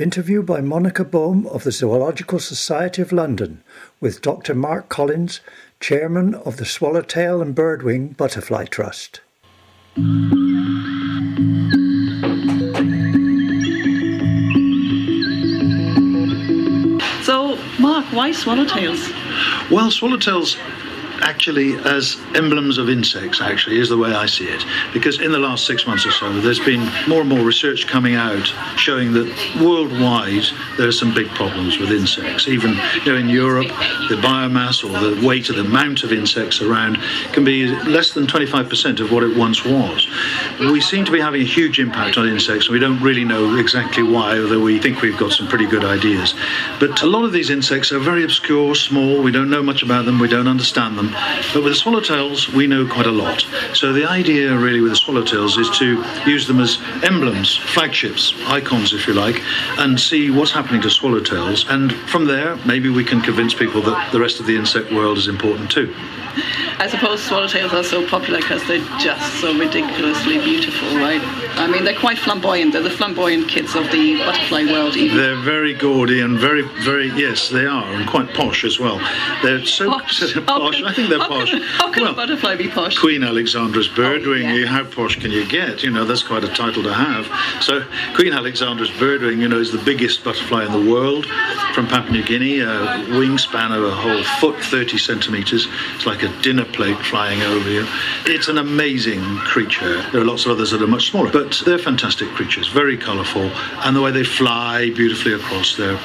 Interview by Monica Bohm of the Zoological Society of London with Dr. Mark Collins, Chairman of the Swallowtail&Birdwing Butterfly Trust. So, Mark, why swallowtails? Well, swallowtails actually as emblems of insects actually is the way I see it, because in the last 6 months or so there's been more and more research coming out showing that worldwide there are some big problems with insects. Even in Europe, the biomass or the weight of the amount of insects around can be less than 25% of what it once was. We seem to be having a huge impact on insects, and we don't really know exactly why, although we think we've got some pretty good ideas. But a lot of these insects are very obscure, small, we don't know much about them, we don't understand them. But with the swallowtails, we know quite a lot. So the idea really with the swallowtails is to use them as emblems, flagships, icons if you like, and see what's happening to swallowtails. And from there, maybe we can convince people that the rest of the insect world is important too. I suppose swallowtails are so popular because they're just so ridiculously beautiful, right? I mean, they're quite flamboyant. They're the flamboyant kids of the butterfly world, even. They're very gaudy and very, very, yes, they are, and quite posh as well. They're so posh. I think they're posh. How can a butterfly be posh? Queen Alexandra's Birdwing, yeah. How posh can you get? That's quite a title to have. So Queen Alexandra's Birdwing, is the biggest butterfly in the world from Papua New Guinea, a wingspan of a whole foot, 30 centimetres. It's like a dinner plate flying over you. It's an amazing creature. There are lots of others that are much smaller, but they're fantastic creatures, very colourful, and the way they fly beautifully across, they're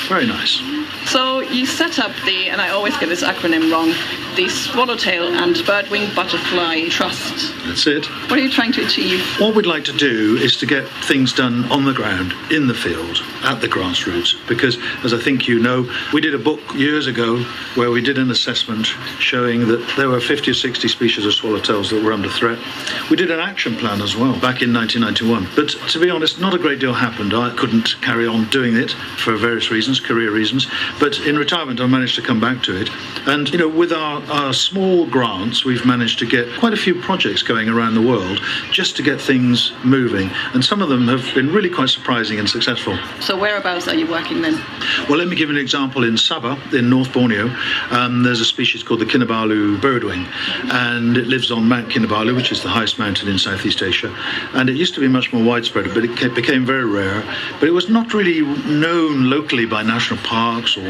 very nice. So you set up and I always get this acronym wrong, the Swallowtail&Birdwing Butterfly Trust. That's it. What are you trying to achieve? What we'd like to do is to get things done on the ground, in the field, at the grassroots, because, as I think you know, we did a book years ago where we did an assessment showing that there were 50 or 60 species of swallowtails that were under threat. We did an action plan as well back in 1991, but to be honest, not a great deal happened. I couldn't carry on doing it for various reasons, career reasons, but in retirement I managed to come back to it, and with our small grants we've managed to get quite a few projects going around the world just to get things moving, and some of them have been really quite surprising and successful. So whereabouts are you working then? Well, let me give you an example. In Sabah, in North Borneo, there's a species called the Kinabalu birdwing, and it lives on Mount Kinabalu, which is the highest mountain in Southeast Asia, and it used to be much more widespread, but it became very rare. But it was not really known locally by national parks or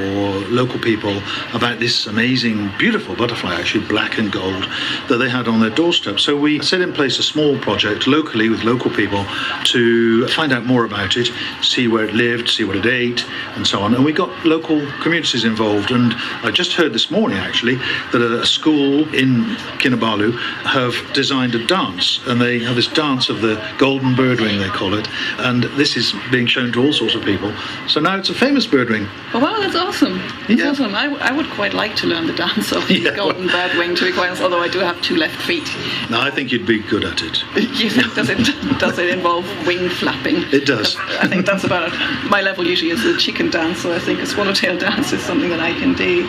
local people about this amazing, beautiful butterfly, actually black and gold, that they had on their doorstep. So we set in place a small project locally with local people to find out more about it, see where it lived, see what it ate, and so on. And we got local communities involved. And I just heard this morning, actually, that a school in Kinabalu have designed a dance, and they have this dance of the golden birdwing, they call it, and this is being shown to all sorts of people. So now it's a famous birdwing. Oh, wow, that's awesome. That's awesome. I would quite like to learn the dance of the golden birdwing, to be quite honest, although I do have 2 left feet. No, I think you'd be good at it. You think, does it involve wing flapping? It does. I think that's about it. My level usually is the chicken dance, so I think a swallowtail dance is something that I can do.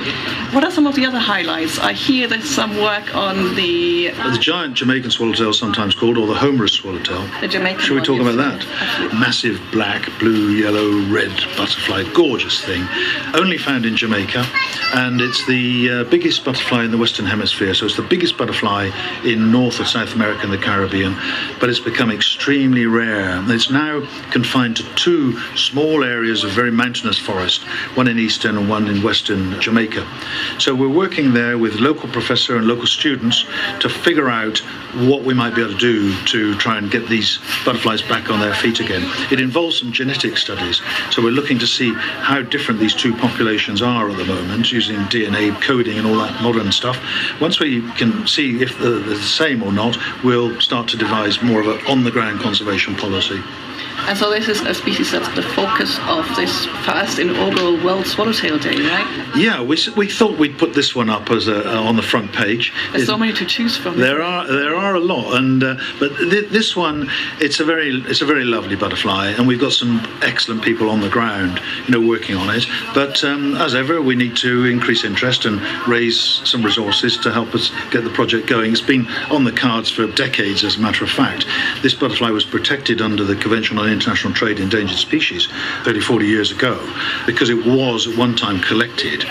What are some of the other highlights? I hear there's some work on the giant Jamaican swallowtail, sometimes called, or the homerous swallowtail. The Jamaican. Should we talk about that? Absolutely. Massive black, blue, yellow, red butterfly, gorgeous thing, only found in Jamaica, and it's the biggest butterfly in the Western Hemisphere. So it's the biggest butterfly in North or South America and the Caribbean, but it's become extremely rare. It's now confined to 2 small areas of very mountainous forest, one in eastern and one in western Jamaica. So we're working there with local professor and local students to figure out what we might be able to do to try and get these butterflies back on their feet again. It involves some genetic studies, so we're looking to see how different these 2 populations are at the moment, using DNA coding and all that modern stuff. Once we can see if they're the same or not, we'll start to devise more of an on-the-ground conservation policy. And so this is a species that's the focus of this first inaugural World Swallowtail Day, right? Yeah, we thought we'd put this one up as on the front page. There's so many to choose from. There are a lot, and but this one, it's a very lovely butterfly, and we've got some excellent people on the ground, working on it. But as ever, we need to increase interest and raise some resources to help us get the project going. It's been on the cards for decades, as a matter of fact. This butterfly was protected under the Convention on International Trade in Endangered Species 30, 40 years ago, because it was at one time collected.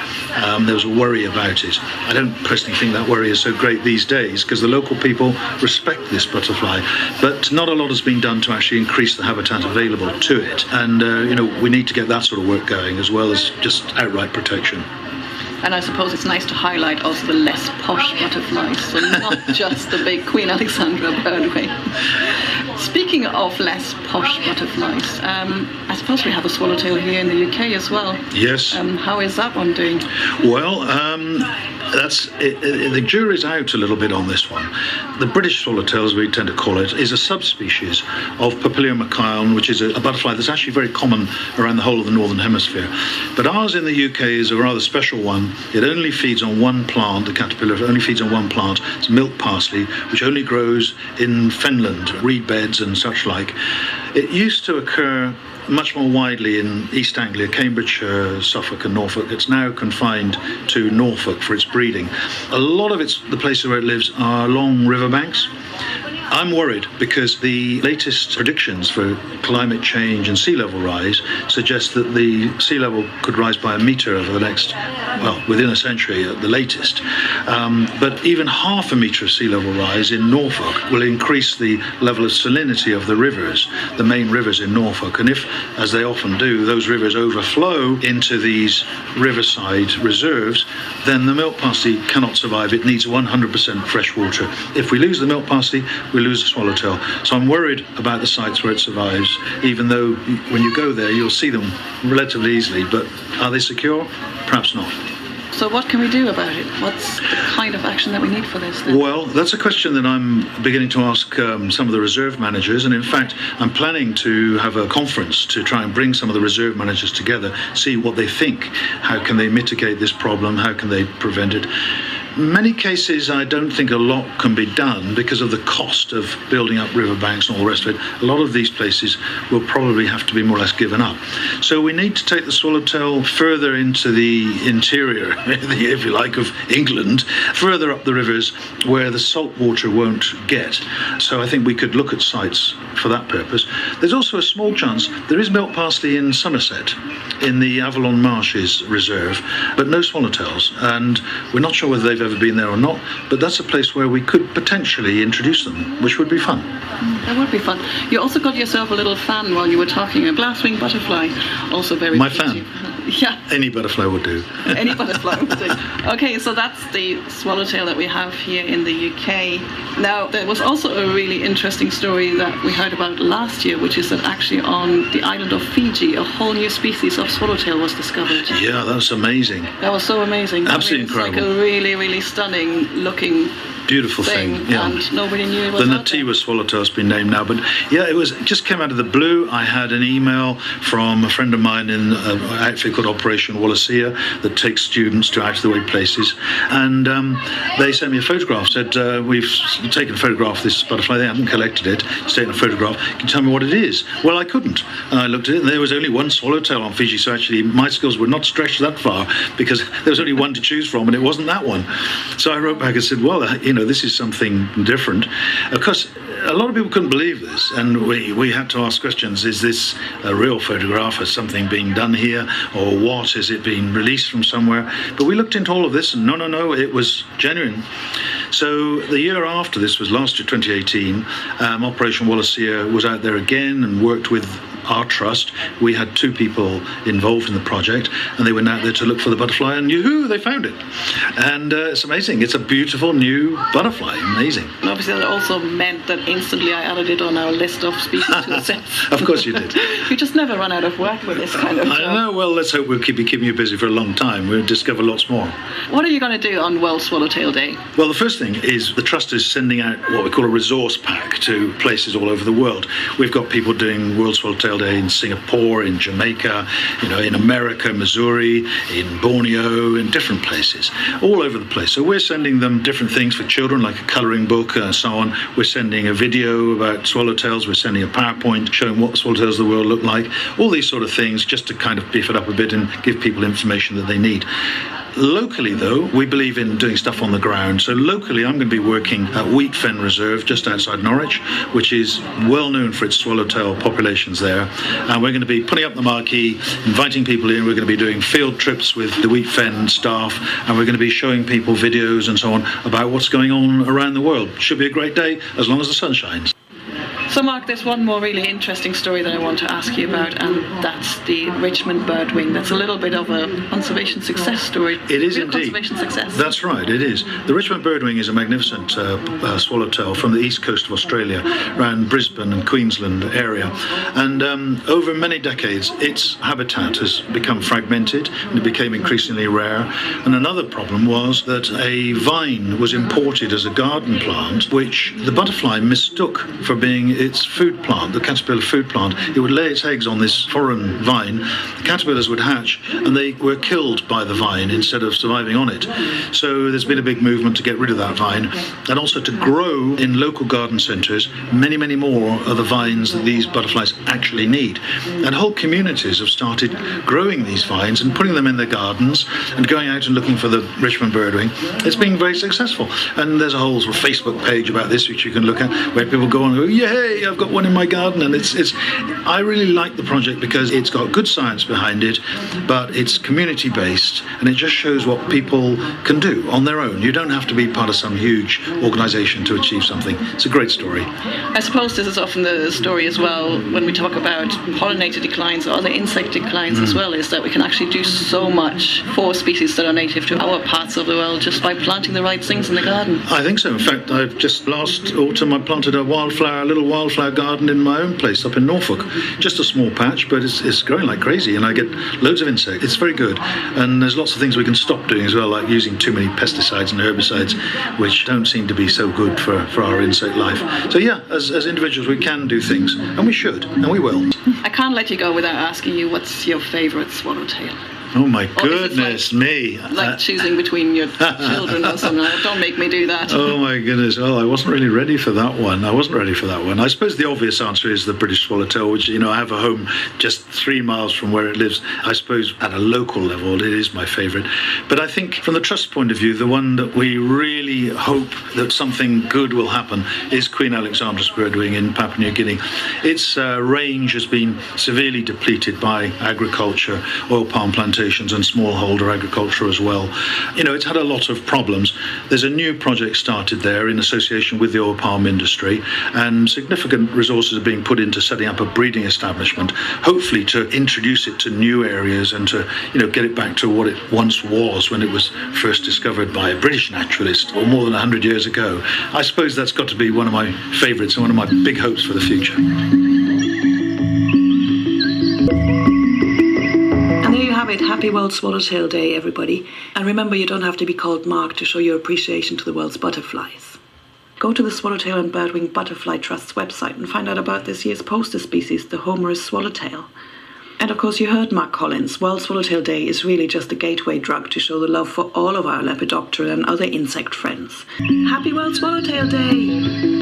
There was a worry about it. I don't personally think that worry is so great these days, because the local people respect this butterfly, but not a lot has been done to actually increase the habitat available to it. And, we need to get that sort of work going, as well as just outright protection. And I suppose it's nice to highlight also the less posh butterflies, so not just the big Queen Alexandra birdwing. Speaking of less posh butterflies, I suppose we have a swallowtail here in the UK as well. Yes. How is that one doing? Well, the jury's out a little bit on this one. The British swallowtail, as we tend to call it, is a subspecies of Papilio macaon, which is a butterfly that's actually very common around the whole of the Northern Hemisphere. But ours in the UK is a rather special one. It only feeds on one plant, the caterpillar only feeds on one plant. It's milk parsley, which only grows in fenland, reed beds and such like. It used to occur much more widely in East Anglia, Cambridgeshire, Suffolk and Norfolk. It's now confined to Norfolk for its breeding. A lot of the places where it lives are along riverbanks. I'm worried because the latest predictions for climate change and sea level rise suggest that the sea level could rise by a metre over the next, within a century at the latest. But even half a metre of sea level rise in Norfolk will increase the level of salinity of the rivers, the main rivers in Norfolk. And if, as they often do, those rivers overflow into these riverside reserves, then the milk parsley cannot survive. It needs 100% fresh water. If we lose the milk parsley, we lose the swallowtail. So I'm worried about the sites where it survives, even though when you go there, you'll see them relatively easily. But are they secure? Perhaps not. So what can we do about it? What's the kind of action that we need for this then? Well, that's a question that I'm beginning to ask some of the reserve managers. And in fact, I'm planning to have a conference to try and bring some of the reserve managers together, see what they think. How can they mitigate this problem? How can they prevent it? Many cases, I don't think a lot can be done because of the cost of building up riverbanks and all the rest of it. A lot of these places will probably have to be more or less given up. So we need to take the swallowtail further into the interior, if you like, of England, further up the rivers where the salt water won't get. So I think we could look at sites for that purpose. There's also a small chance there is milk parsley in Somerset, in the Avalon Marshes Reserve, but no swallowtails. And we're not sure whether they've ever been there or not, but that's a place where we could potentially introduce them, which would be fun. That would be fun. You also got yourself a little fan while you were talking, a glasswing butterfly, also very My pretty. fan? Yeah. Any butterfly would do. Any butterfly would do. Okay, so that's the swallowtail that we have here in the UK. Now, there was also a really interesting story that we heard about last year, which is that actually on the island of Fiji, a whole new species of swallowtail was discovered. Yeah, that's amazing. That was so amazing. Absolutely incredible. It's like a really, really stunning looking beautiful thing, yeah. And nobody knew it was the out there. Nativa swallowtail has been named now, but yeah, it just came out of the blue. I had an email from a friend of mine in an outfit called Operation Wallacea that takes students to out-of-the-way places, and they sent me a photograph, said, we've taken a photograph of this butterfly, they haven't collected it, it's taken a photograph, can you tell me what it is? Well, I couldn't, and I looked at it, and there was only one swallowtail on Fiji, so actually my skills would not stretch that far, because there was only one to choose from, and it wasn't that one. So I wrote back and said, well, this is something different. Of course, a lot of people couldn't believe this, and we had to ask questions. Is this a real photograph? Has something been done here? Or what? Is it being released from somewhere? But we looked into all of this, and no, it was genuine. So the year after this was last year, 2018, Operation Wallacea was out there again and worked with our trust. We had 2 people involved in the project, and they went out there to look for the butterfly, and yoo-hoo, they found it. And it's amazing. It's a beautiful new butterfly. Amazing. And obviously that also meant that instantly I added it on our list of species to assess. Of course you did. You just never run out of work with this kind of job. I know. Well, let's hope we'll keep you busy for a long time. We'll discover lots more. What are you going to do on World Swallowtail Day? Well, the first thing is the Trust is sending out what we call a resource pack to places all over the world. We've got people doing World Swallowtail Day in Singapore, in Jamaica, in America, Missouri, in Borneo, in different places, all over the place. So we're sending them different things for children, like a colouring book and so on. We're sending a video about swallowtails. We're sending a PowerPoint showing what the swallowtails of the world look like. All these sort of things just to kind of beef it up a bit and give people information that they need. Locally, though, we believe in doing stuff on the ground. So locally, I'm going to be working at Wheatfen Reserve just outside Norwich, which is well known for its swallowtail populations there. And we're going to be putting up the marquee, inviting people in. We're going to be doing field trips with the Wheatfen staff, and we're going to be showing people videos and so on about what's going on around the world. Should be a great day as long as the sun shines. So Mark, there's one more really interesting story that I want to ask you about, and that's the Richmond birdwing. That's a little bit of a conservation success story. It is real indeed. Conservation success. That's right, it is. The Richmond birdwing is a magnificent swallowtail from the east coast of Australia, around Brisbane and Queensland area. And over many decades, its habitat has become fragmented and it became increasingly rare. And another problem was that a vine was imported as a garden plant, which the butterfly mistook for being its food plant, the caterpillar food plant. It would lay its eggs on this foreign vine. The caterpillars would hatch and they were killed by the vine instead of surviving on it. So there's been a big movement to get rid of that vine and also to grow in local garden centres many, many more of the vines that these butterflies actually need. And whole communities have started growing these vines and putting them in their gardens and going out and looking for the Richmond birdwing. It's been very successful. And there's a whole sort of Facebook page about this which you can look at where people go and go, yay, I've got one in my garden. And it's I really like the project because it's got good science behind it, but it's community based and it just shows what people can do on their own. You don't have to be part of some huge organisation to achieve something. It's a great story. I suppose this is often the story as well when we talk about pollinator declines or other insect declines as well, is that we can actually do so much for species that are native to our parts of the world just by planting the right things in the garden. I think so. In fact, I've just last autumn I planted a little wildflower garden in my own place up in Norfolk. Just a small patch, but it's growing like crazy and I get loads of insects. It's very good. And there's lots of things we can stop doing as well, like using too many pesticides and herbicides, which don't seem to be so good for our insect life. So yeah, as individuals we can do things, and we should, and we will. I can't let you go without asking you, what's your favourite swallowtail? Oh my goodness me. Like choosing between your children or something. Don't make me do that. Oh my goodness. Well, I wasn't really ready for that one. I suppose the obvious answer is the British swallowtail, which, I have a home just 3 miles from where it lives. I suppose at a local level, it is my favourite. But I think from the Trust point of view, the one that we really hope that something good will happen is Queen Alexandra's birdwing in Papua New Guinea. Its range has been severely depleted by agriculture, oil palm plantations and smallholder agriculture as well. It's had a lot of problems. There's a new project started there in association with the oil palm industry, and significant resources are being put into setting up a breeding establishment, hopefully to introduce it to new areas and to, get it back to what it once was when it was first discovered by a British naturalist more than 100 years ago. I suppose that's got to be one of my favourites and one of my big hopes for the future. Happy World Swallowtail Day, everybody. And remember, you don't have to be called Mark to show your appreciation to the world's butterflies. Go to the Swallowtail and Birdwing Butterfly Trust's website and find out about this year's poster species, the Homer's swallowtail. And of course, you heard Mark Collins. World Swallowtail Day is really just a gateway drug to show the love for all of our Lepidoptera and other insect friends. Happy World Swallowtail Day!